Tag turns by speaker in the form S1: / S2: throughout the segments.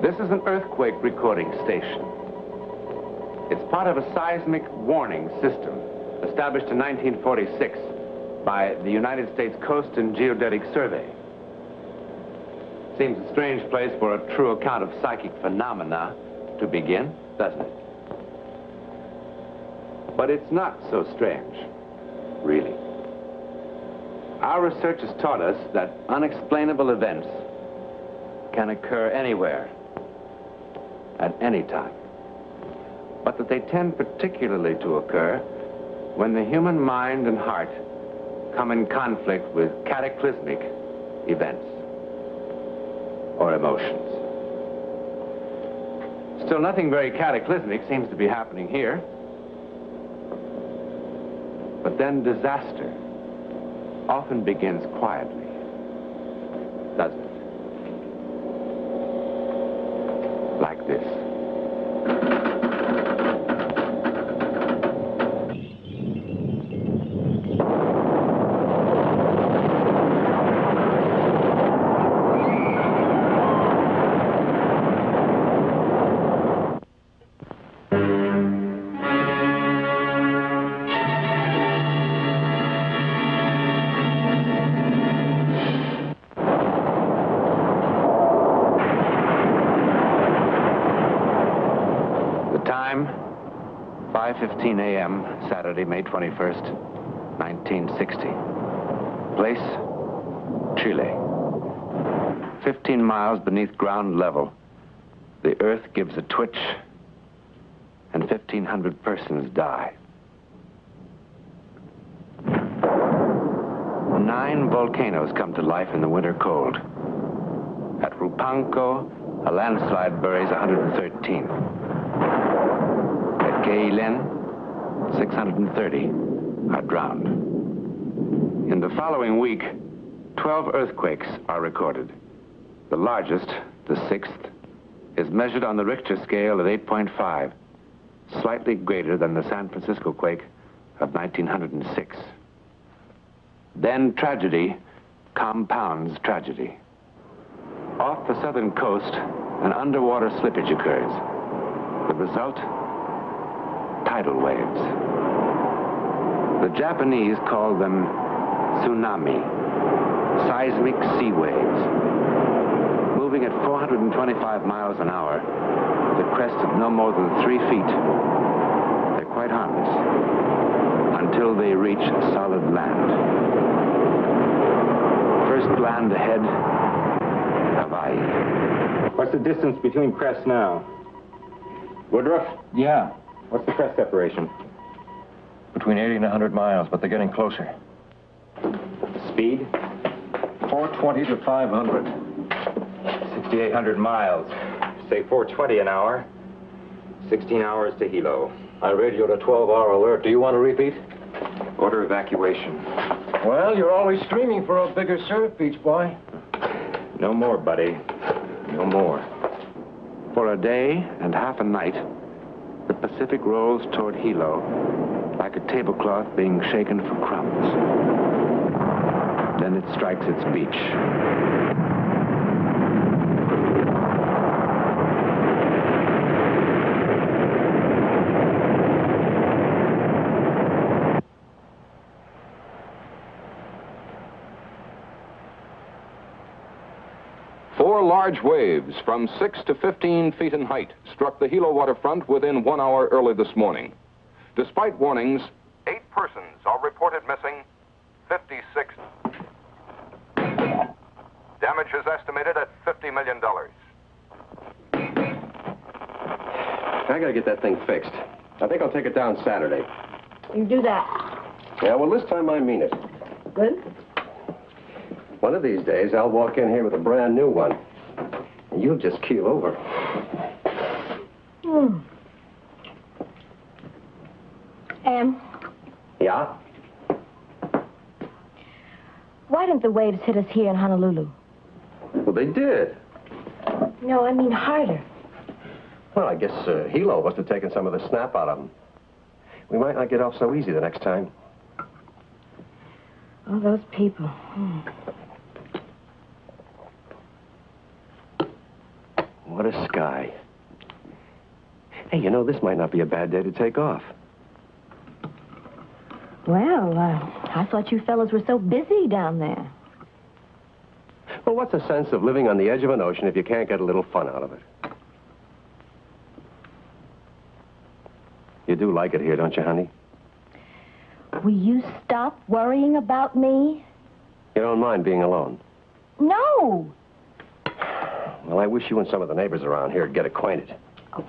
S1: This is an earthquake recording station. It's part of a seismic warning system established in 1946 by the United States Coast and Geodetic Survey. Seems a strange place for a true account of psychic phenomena to begin, doesn't it? But it's not so strange, really. Our research has taught us that unexplainable events can occur anywhere, at any time, but that they tend particularly to occur when the human mind and heart come in conflict with cataclysmic events or emotions. Still, nothing very cataclysmic seems to be happening here. But then disaster often begins quietly, doesn't it? Like this. Time, 5:15 a.m., Saturday, May 21st, 1960. Place, Chile. 15 miles beneath ground level, the earth gives a twitch, and 1,500 persons die. 9 volcanoes come to life in the winter cold. At Rupanco, a landslide buries 113. Keilen, 630 are drowned. In the following week, 12 earthquakes are recorded. The largest, the 6th, is measured on the Richter scale at 8.5, slightly greater than the San Francisco quake of 1906. Then tragedy compounds tragedy. Off the southern coast, an underwater slippage occurs. The result? Tidal waves. The Japanese call them tsunami, seismic sea waves. Moving at 425 miles an hour, with a crest of no more than 3 feet, they're quite harmless until they reach solid land. First land ahead, Hawaii.
S2: What's the distance between crests now? Woodruff?
S3: Yeah.
S2: What's the crest separation?
S3: Between 80 and 100 miles, but they're getting closer.
S2: Speed?
S3: 420 to 500.
S2: 6,800 miles. Say 420 an hour. 16 hours to Hilo.
S3: I radioed a 12-hour alert. Do you want to repeat?
S2: Order evacuation.
S3: Well, you're always screaming for a bigger surf, Beach Boy.
S2: No more, buddy. No more.
S1: For a day and half a night, the Pacific rolls toward Hilo like a tablecloth being shaken for crumbs. Then it strikes its beach.
S4: Four large waves from 6 to 15 feet in height struck the Hilo waterfront within 1 hour early this morning. Despite warnings, 8 persons are reported missing, 56. Damage is estimated at $50 million.
S5: I gotta get that thing fixed. I think I'll take it down Saturday.
S6: You do that.
S5: Yeah, well, this time I mean it.
S6: Good?
S5: One of these days, I'll walk in here with a brand new one. And you'll just keel over. Yeah?
S6: Why didn't the waves hit us here in Honolulu?
S5: Well, they did.
S6: No, I mean harder.
S5: Well, I guess Hilo must have taken some of the snap out of them. We might not get off so easy the next time.
S6: All those people.
S5: What a sky. Hey, you know, this might not be a bad day to take off.
S6: Well, I thought you fellas were so busy down there.
S5: Well, what's the sense of living on the edge of an ocean if you can't get a little fun out of it? You do like it here, don't you, honey?
S6: Will you stop worrying about me?
S5: You don't mind being alone?
S6: No.
S5: Well, I wish you and some of the neighbors around here would get acquainted.
S6: Oh,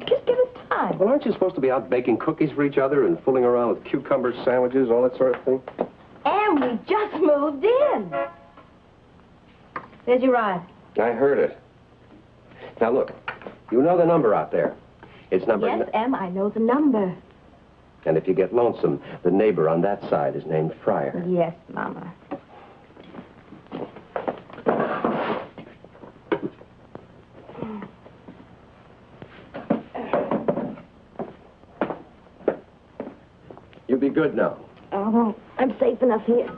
S6: just give us time.
S5: Well, aren't you supposed to be out baking cookies for each other and fooling around with cucumber sandwiches, all that sort of thing?
S6: And we just moved in. There's your ride.
S5: I heard it. Now, look, you know the number out there. It's number...
S6: Yes, Em, I know the number.
S5: And if you get lonesome, the neighbor on that side is named Fryer.
S6: Yes, Mama.
S5: You be good now.
S6: Oh, I'm safe enough here.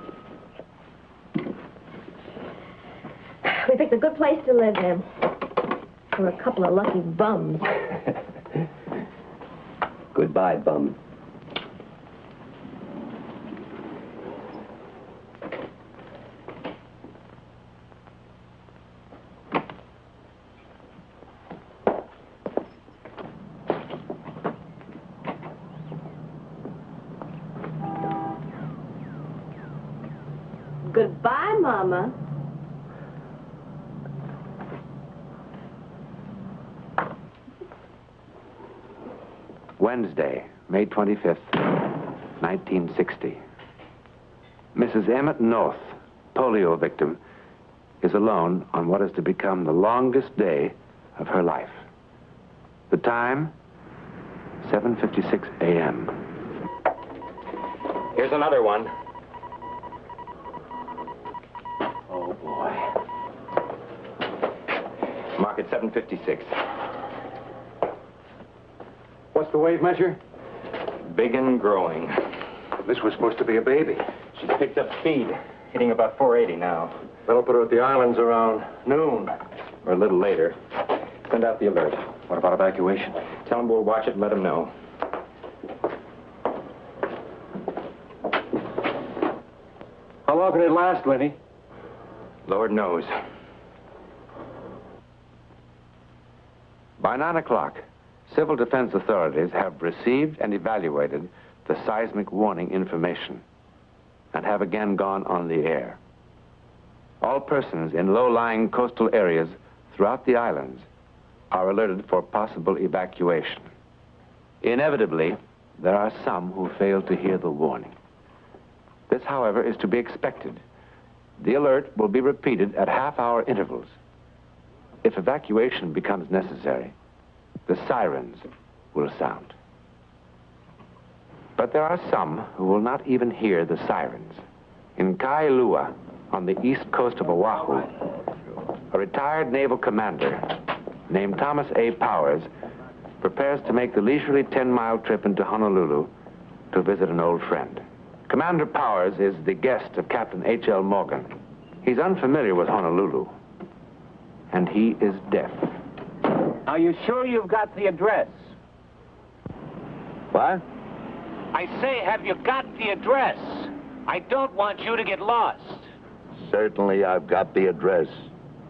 S6: We picked a good place to live in. We're a couple of lucky bums.
S5: Goodbye, bum.
S6: Goodbye, Mama.
S1: Wednesday, May 25th, 1960. Mrs. Emmett North, polio victim, is alone on what is to become the longest day of her life. The time, 7:56 a.m.
S2: Here's another one.
S5: Oh, boy.
S2: Mark it 7:56.
S1: What's the wave measure?
S2: Big and growing.
S1: This was supposed to be a baby.
S2: She's picked up speed, hitting about 480 now.
S5: That'll put her at the islands around noon.
S2: Or a little later. Send out the alert.
S1: What about evacuation?
S2: Tell them we'll watch it and let them know.
S5: How long can it last, Lenny?
S2: Lord knows.
S1: By 9 o'clock, civil defense authorities have received and evaluated the seismic warning information and have again gone on the air. All persons in low-lying coastal areas throughout the islands are alerted for possible evacuation. Inevitably, there are some who fail to hear the warning. This, however, is to be expected. The alert will be repeated at half-hour intervals. If evacuation becomes necessary, the sirens will sound. But there are some who will not even hear the sirens. In Kailua, on the east coast of Oahu, a retired naval commander named Thomas A. Powers prepares to make the leisurely 10-mile trip into Honolulu to visit an old friend. Commander Powers is the guest of Captain H.L. Morgan. He's unfamiliar with Honolulu, and he is deaf.
S7: Are you sure you've got the address?
S3: What?
S7: I say, have you got the address? I don't want you to get lost.
S8: Certainly, I've got the address.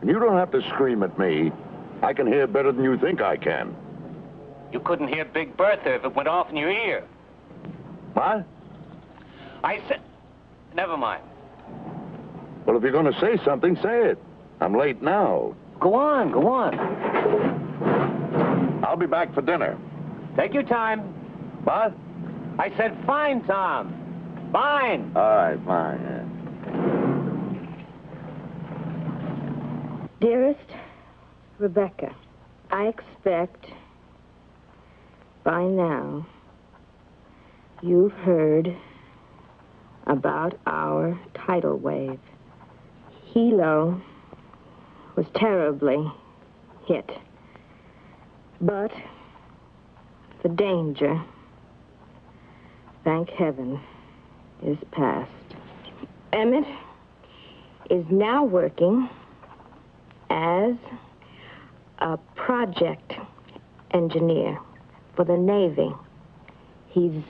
S8: And you don't have to scream at me. I can hear better than you think I can.
S7: You couldn't hear Big Bertha if it went off in your ear.
S8: What?
S7: I said... Never mind.
S8: Well, if you're going to say something, say it. I'm late now.
S7: Go on, go on.
S8: I'll be back for dinner.
S7: Take your time.
S8: What?
S7: I said fine, Tom. Fine.
S8: All right, fine. Yeah.
S6: Dearest Rebecca, I expect by now you've heard about our tidal wave. Hilo was terribly hit, but the danger, thank heaven, is past. Emmett is now working as a project engineer for the Navy. He's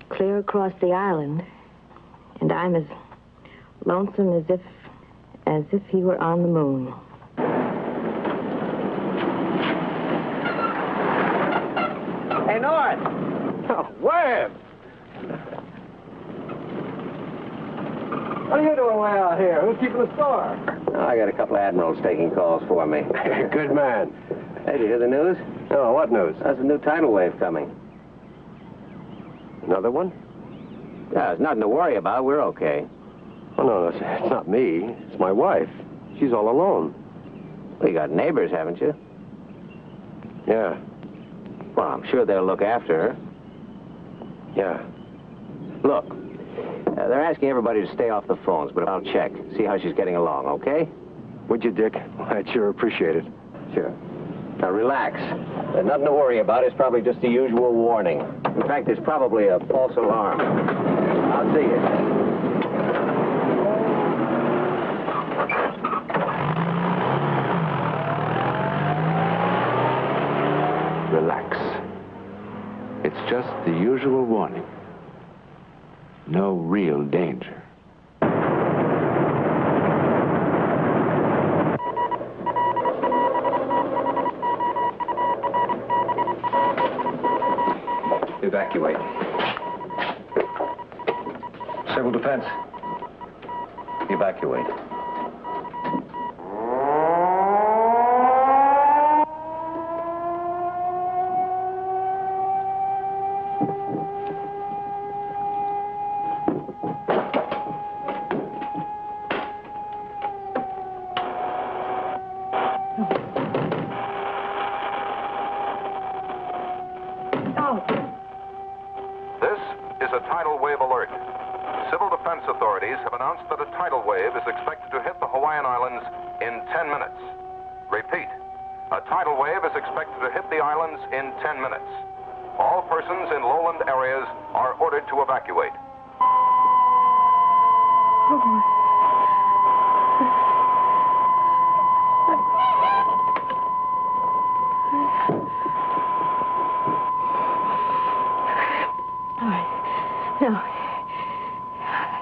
S6: clear across the island, and I'm as lonesome as if he were on the moon.
S5: Hey, North! Oh, Webb! What are you doing way out here? Who's keeping the store?
S9: Oh, I got a couple of admirals taking calls for me.
S5: Good man.
S9: Hey, did you hear the news?
S5: Oh, what news?
S9: There's a new tidal wave coming.
S5: Another one?
S9: Yeah, there's nothing to worry about. We're okay.
S5: Oh, no, it's not me. It's my wife. She's all alone.
S9: Well, you got neighbors, haven't you?
S5: Yeah.
S9: Well, I'm sure they'll look after her.
S5: Yeah.
S9: Look, they're asking everybody to stay off the phones, but I'll check. See how she's getting along, okay?
S5: Would you, Dick? I'd sure appreciate it.
S9: Sure. Now, relax. There's nothing to worry about. It's probably just the usual warning. In fact, it's probably a false alarm. I'll see you.
S1: Relax. It's just the usual warning. No real danger.
S2: Evacuate.
S3: Civil defense. Evacuate.
S4: This is a tidal wave alert. Civil defense authorities have announced that a tidal wave is expected to hit the Hawaiian Islands in 10 minutes. Repeat, a tidal wave is expected to hit the islands in 10 minutes. All persons in lowland areas are ordered to evacuate.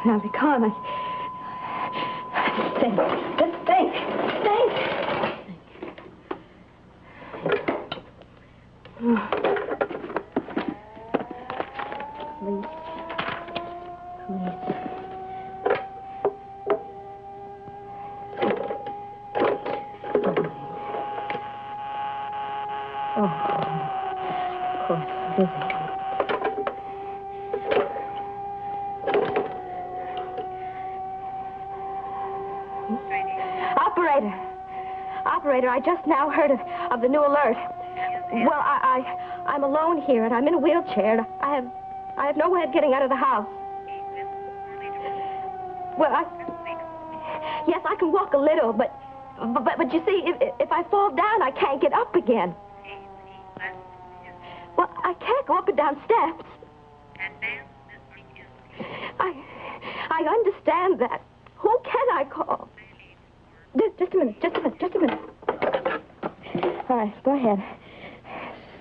S6: Now be calm. Think. Just think. Think. Please. Oh, of course, busy. Operator, I just now heard of the new alert. Well, I'm alone here, and I'm in a wheelchair, and I have no way of getting out of the house. Well, yes, I can walk a little, but you see, if I fall down, I can't get up again. Well, I can't go up and down steps. I understand that. Who can I call? Just a minute. All right, go ahead.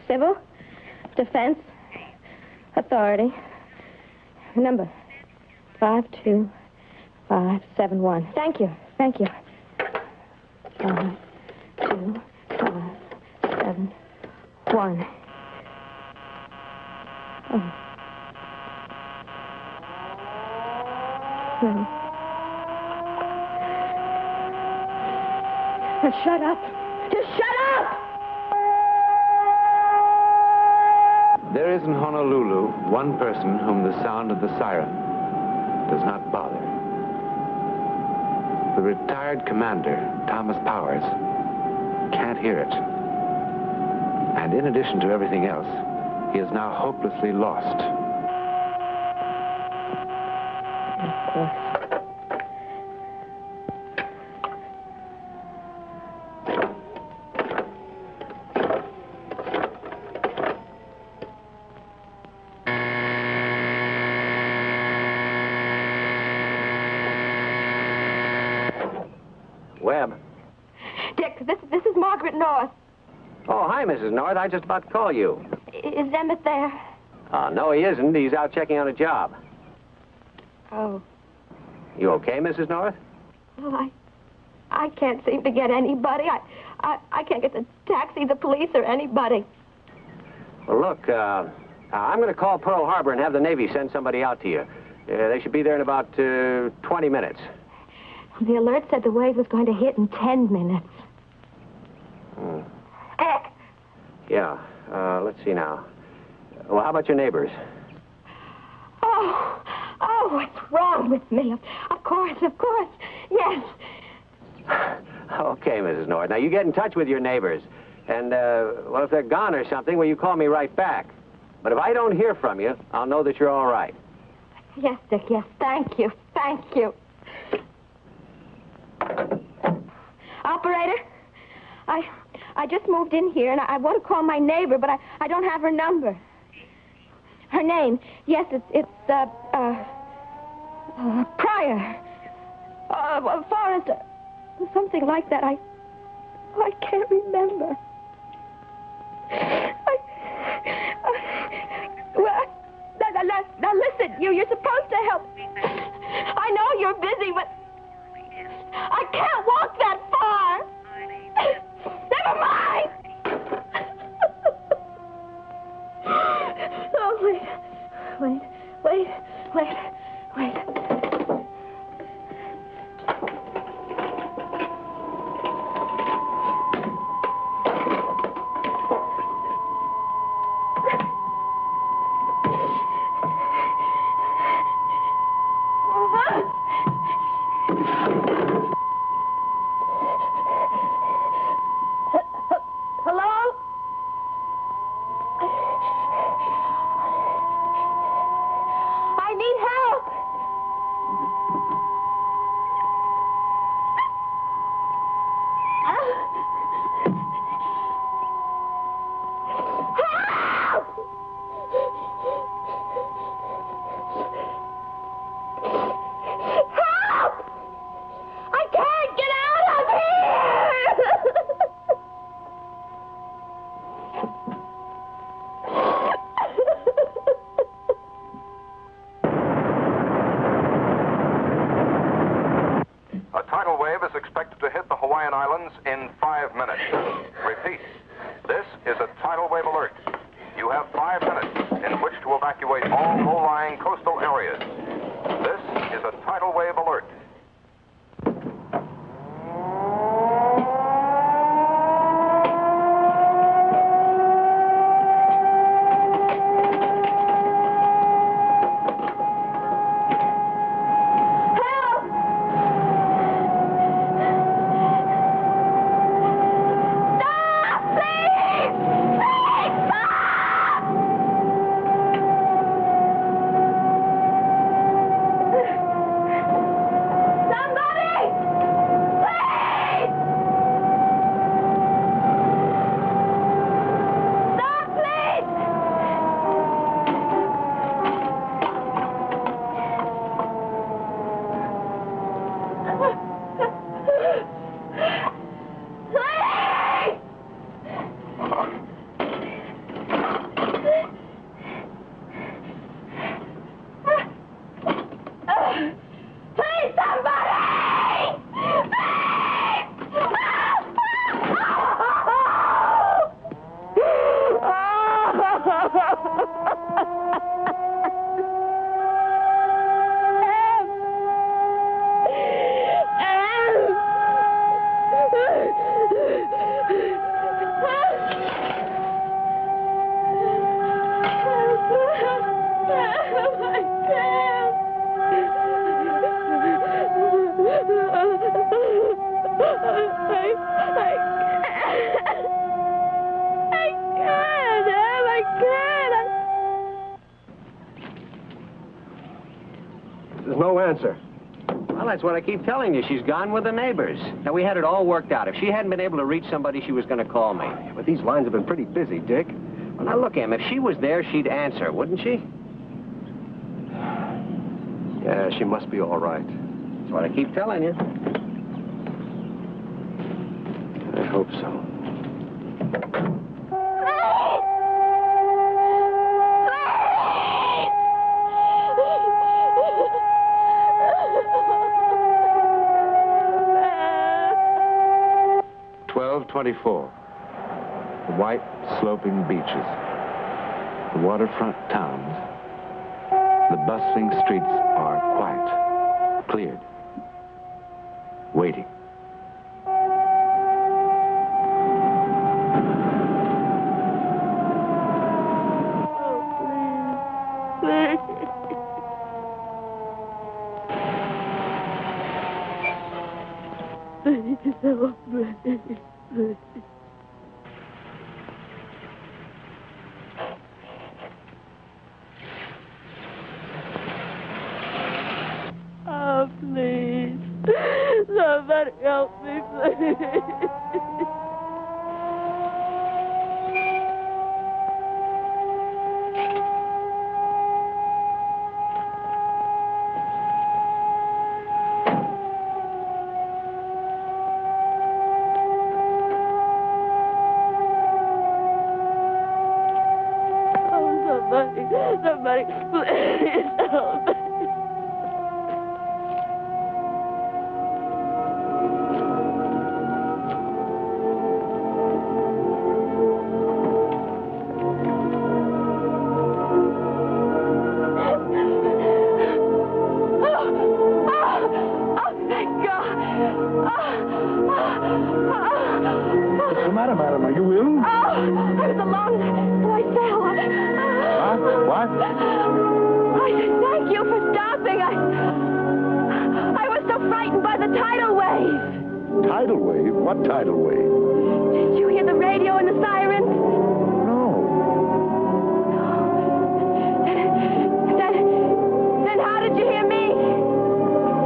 S6: Civil Defense Authority. Number 52571. Thank you. 52571. Oh. No. Shut up. Just shut up!
S1: There is in Honolulu one person whom the sound of the siren does not bother. The retired commander, Thomas Powers, can't hear it. And in addition to everything else, he is now hopelessly lost.
S6: Of course.
S9: Webb.
S6: Dick, this is Margaret North.
S9: Oh, hi, Mrs. North. I just about to call you.
S6: Is Emmett there?
S9: No, he isn't. He's out checking on a job.
S6: Oh.
S9: You okay, Mrs. North?
S6: Well, I can't seem to get anybody. I can't get the taxi, the police, or anybody.
S9: Well, look, I'm going to call Pearl Harbor and have the Navy send somebody out to you. They should be there in about 20 minutes.
S6: The alert said the wave was going to hit in 10 minutes. Dick!
S9: Yeah, let's see now. Well, how about your neighbors?
S6: Oh, what's wrong with me? Of course, yes.
S9: Okay, Mrs. North. Now, you get in touch with your neighbors. And, well, if they're gone or something, well, you call me right back. But if I don't hear from you, I'll know that you're all right.
S6: Yes, Dick, yes. Thank you. Operator, I just moved in here, and I want to call my neighbor, but I don't have her number. Her name, yes, it's Pryor. Forrest, something like that. I can't remember. Well, now listen, you're supposed to help. I know you're busy, but I can't walk that far. Never mind. Oh, wait. Hello? I need help. Help! I can't get out of here!
S4: A tidal wave is expected to hit the Hawaiian Islands in 5 minutes. Repeat, this is a tidal wave alert. You have 5 minutes in which to evacuate all low-lying coastal areas. This is a tidal wave alert.
S9: There's no answer. Well, that's what I keep telling you. She's gone with the neighbors. Now, we had it all worked out. If she hadn't been able to reach somebody, she was going to call me.
S5: But these lines have been pretty busy, Dick.
S9: Well, now, look, Em, if she was there, she'd answer, wouldn't she?
S5: Yeah, she must be all right.
S9: That's what I keep telling you.
S5: I hope so.
S1: before. The white, sloping beaches, the waterfront towns, the bustling streets are quiet, cleared, waiting.
S10: Oh, please. Somebody help me, please. Somebody, please help me. Oh, thank God.
S8: What's the matter, madam? Are you ill?
S10: I was alone and I fell.
S8: What?
S10: I said thank you for stopping. I was so frightened by the tidal wave.
S8: Tidal wave? What tidal wave?
S10: Did you hear the radio and the sirens?
S8: No.
S10: Then how did you hear me?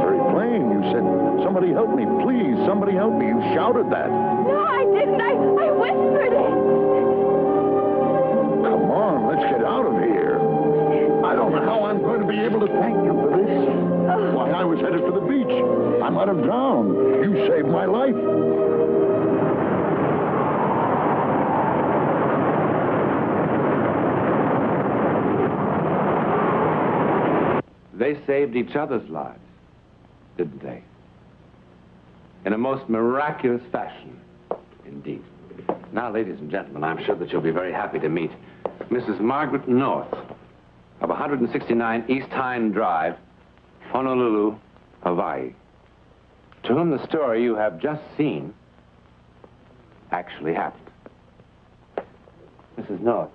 S8: Very plain. You said, somebody help me, please, somebody help me. You shouted that.
S10: No, I didn't. I whispered it.
S8: Come on, let's get out of here. I don't know how I'm going to be able to thank you for this. Why, I was headed for the beach. I might have drowned. You saved my life.
S1: They saved each other's lives, didn't they? In a most miraculous fashion, indeed. Now, ladies and gentlemen, I'm sure that you'll be very happy to meet Mrs. Margaret North of 169 East Hind Drive, Honolulu, Hawaii, to whom the story you have just seen actually happened. Mrs. North,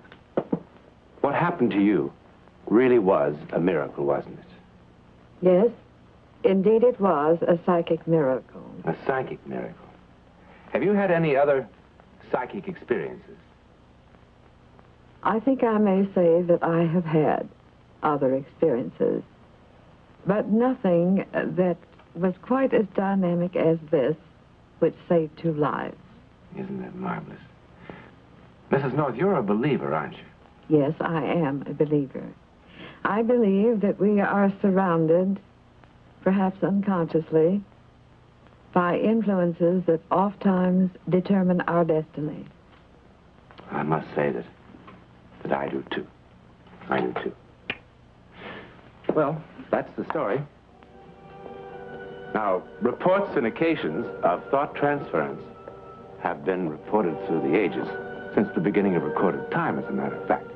S1: what happened to you really was a miracle, wasn't it?
S6: Yes, indeed it was a psychic miracle.
S1: A psychic miracle. Have you had any other psychic experiences?
S6: I think I may say that I have had other experiences, but nothing that was quite as dynamic as this, which saved 2 lives.
S1: Isn't that marvelous? Mrs. North, you're a believer, aren't you?
S6: Yes, I am a believer. I believe that we are surrounded, perhaps unconsciously, by influences that oftentimes determine our destiny.
S1: I must say that I do too. I do too. Well, that's the story. Now, reports and occasions of thought transference have been reported through the ages, since the beginning of recorded time, as a matter of fact.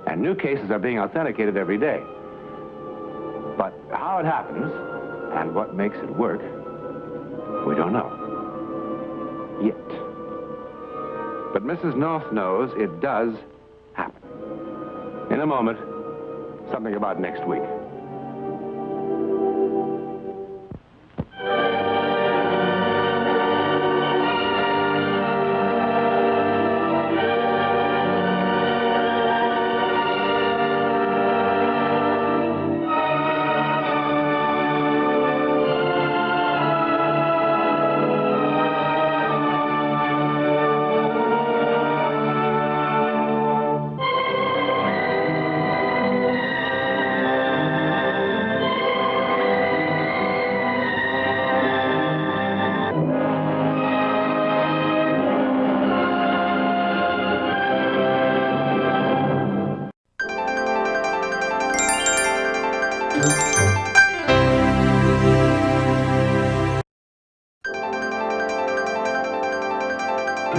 S1: And new cases are being authenticated every day. But how it happens and what makes it work, we don't know. Yet. But Mrs. North knows it does happen. In a moment, something about next week.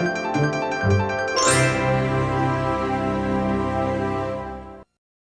S10: Thank you.